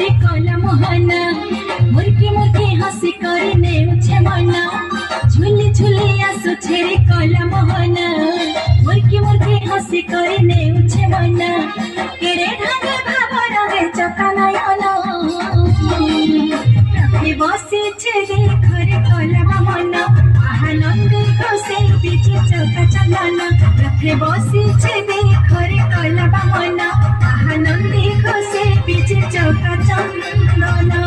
छेरे कला मोहना मुर्की मुर्की हसी करे नेउछे मना झुली झुली आसु छेरे कला मोहना मुर्की मुर्की हसी करे नेउछे मना केरे ढागे भाव रंगे चका नयना रखे बसी छेरे घरे कला मना आनंदे खुशी बीचे चौका चंदना रखे बसी छेरे घरे कला मना आनंदे खुशी बीचे चौका चंदना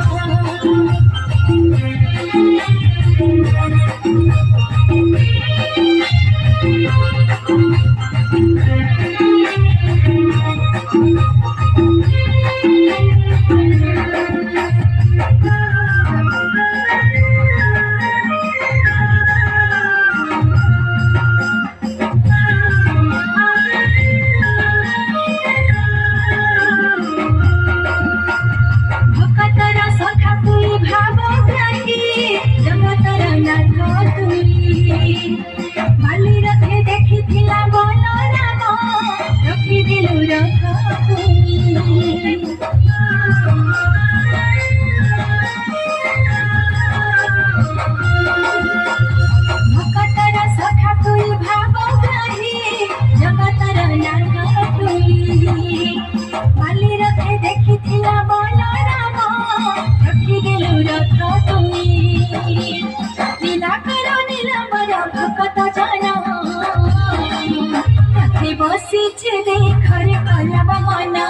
बसी छेरे घरे कला मना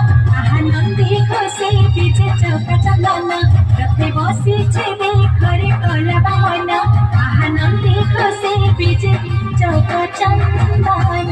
आनंदे खुशी बीचे चौका चंदना रखे बसी छेरे घरे कला मना आनंदे खुशी बीचे चौका चंदना